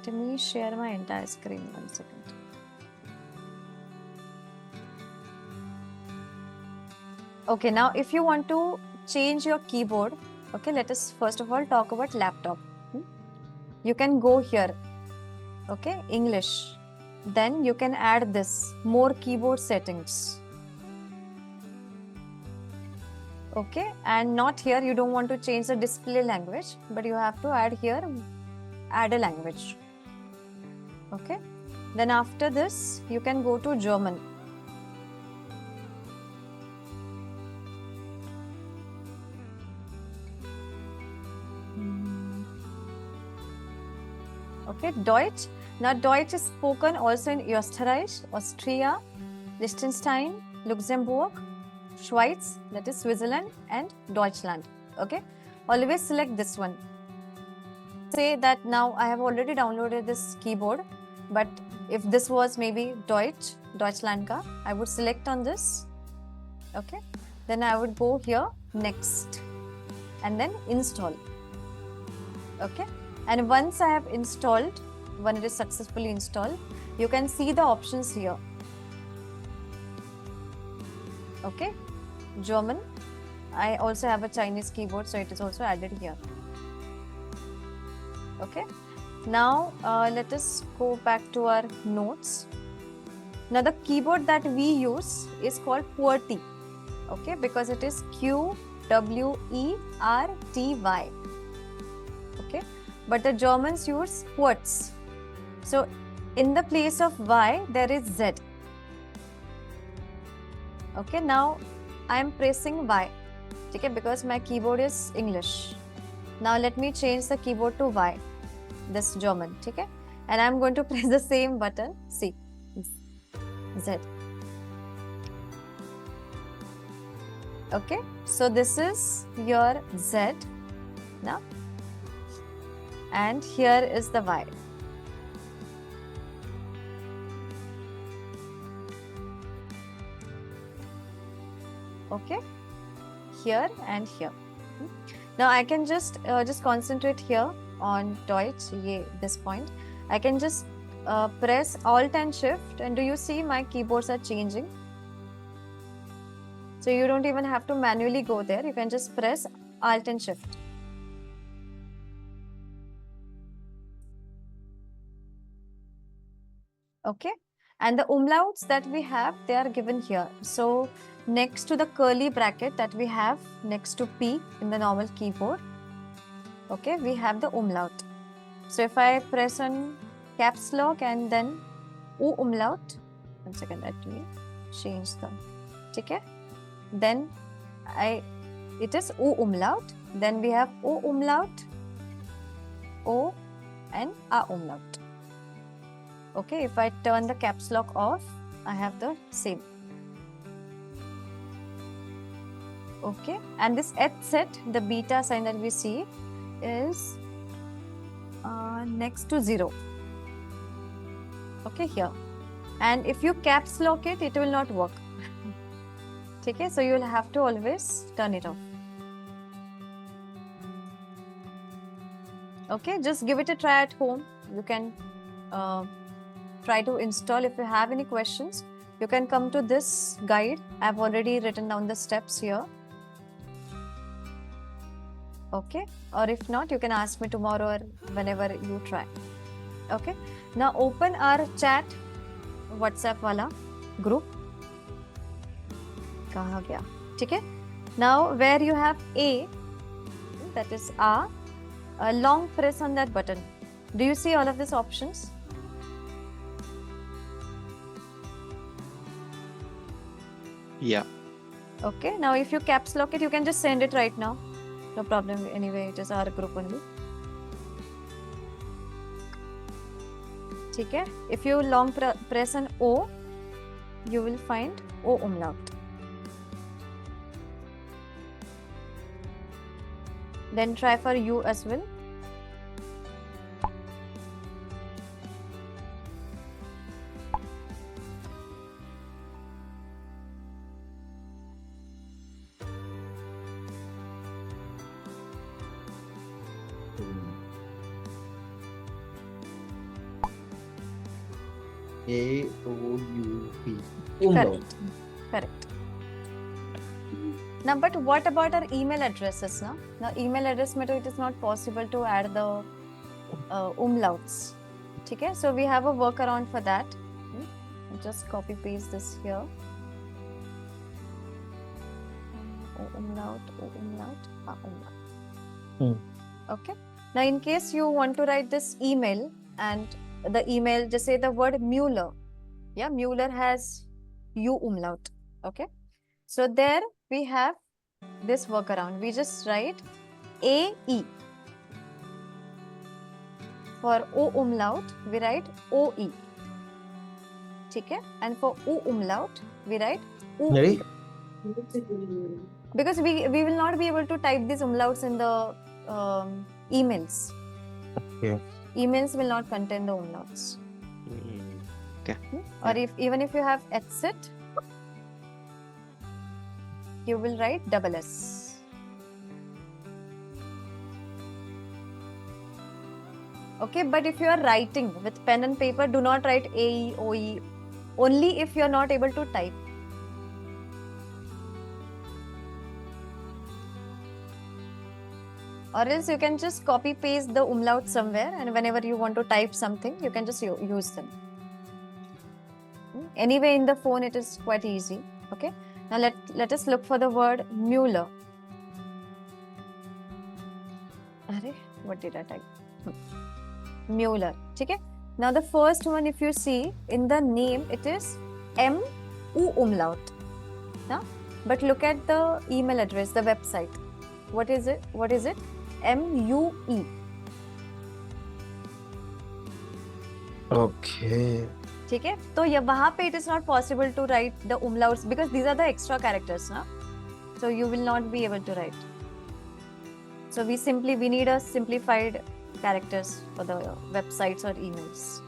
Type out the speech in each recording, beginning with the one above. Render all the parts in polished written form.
Let me share my entire screen 1 second. Okay, now if you want to change your keyboard, okay, let us first of all talk about laptop. You can go here, okay, English. Then you can add this, more keyboard settings. Okay, and not here, you don't want to change the display language, but you have to add here, add a language. Okay, then after this, you can go to German. Okay, Deutsch. Now, Deutsch is spoken also in Österreich, Austria, Liechtenstein, Luxembourg, Schweiz, that is Switzerland, and Deutschland. Okay, always select this one. Say that now I have already downloaded this keyboard, but if this was maybe Deutschland ka, I would select on this. Okay, then I would go here, next, and then install. Okay, and once I have installed, when it is successfully installed, you can see the options here. Okay, German. I also have a Chinese keyboard, so it is also added here. Okay, now let us go back to our notes. Now the keyboard that we use is called QWERTY. Okay, because it is QWERTY. Okay, but the Germans use QWERTZ. So in the place of Y, there is Z. Okay, now I am pressing Y. Okay, because my keyboard is English. Now let me change the keyboard to Y, this German. Okay, and I am going to press the same button, C, Z. Okay, so this is your Z now, and here is the Y. Okay, here and here. Now I can just concentrate here on Deutsch, this point. I can just press Alt and Shift, and do you see my keyboards are changing? So you don't even have to manually go there. You can just press Alt and Shift. Okay, and the umlauts that we have, they are given here. So next to the curly bracket that we have next to P in the normal keyboard, okay, we have the umlaut. So if I press on caps lock and then U umlaut, 1 second, let me change the, okay, then it is U umlaut, then we have O umlaut, O and A umlaut. Okay, if I turn the caps lock off, I have the same. Okay, and this HZ, the beta sign that we see, is next to 0. Okay, here. And if you caps lock it, it will not work. Okay, so you will have to always turn it off. Okay, just give it a try at home. You can try to install. If you have any questions, you can come to this guide. I've already written down the steps here. Okay, or if not, you can ask me tomorrow or whenever you try. Okay, now open our chat WhatsApp wala group. Kaha gaya? Okay, now where you have A, that is A, long press on that button. Do you see all of these options? Yeah. Okay, now if you caps lock it, you can just send it right now. No problem. Anyway, it is our group only. Okay, if you long press on O, you will find O umlaut. Then try for U as well. AOUP. Umlaut. Correct. Now, but what about our email addresses? Now email address में तो it is not possible to add the umlauts. ठीक है? So we have a workaround for that. Just copy paste this here. Umlaut. Okay. Now, in case you want to write this email and the email, just say the word Mueller. Yeah, Mueller has U umlaut. Okay. So there we have this workaround. We just write AE. For O umlaut, we write OE. Okay. And for U umlaut, we write UE. Ready? Because we will not be able to type these umlauts in the emails. Yeah. Emails will not contain the umlauts. Okay. Or even if you have etc, you will write SS. Okay, but if you are writing with pen and paper, do not write AE, OE, only if you are not able to type. Or else you can just copy paste the umlaut somewhere, and whenever you want to type something, you can just use them. Anyway, in the phone it is quite easy. Okay. Now let us look for the word Mueller. What did I type? Mueller. Okay. Now the first one, if you see in the name, it is MU umlaut. Now, but look at the email address, the website. What is it? MUE. Okay. ठीक है, तो ये वहाँ पे it is not possible to write the umlauts because these are the extra characters, ना? So you will not be able to write. So we need a simplified characters for the websites or emails.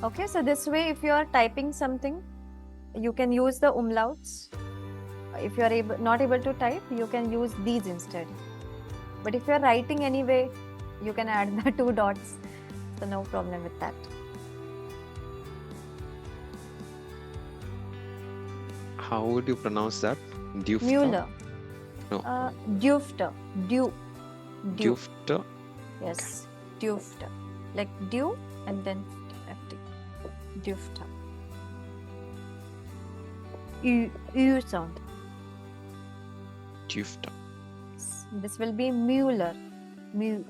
Okay, so this way, if you are typing something, you can use the umlauts. If you are not able to type, you can use these instead. But if you are writing anyway, you can add the 2 dots. So no problem with that. How would you pronounce that? Dufta? Mueller. No. Dufta. Dufta? Yes, Dufta. Like dew and then FT. Dufta. U sound. Dufta. This will be Mueller. U.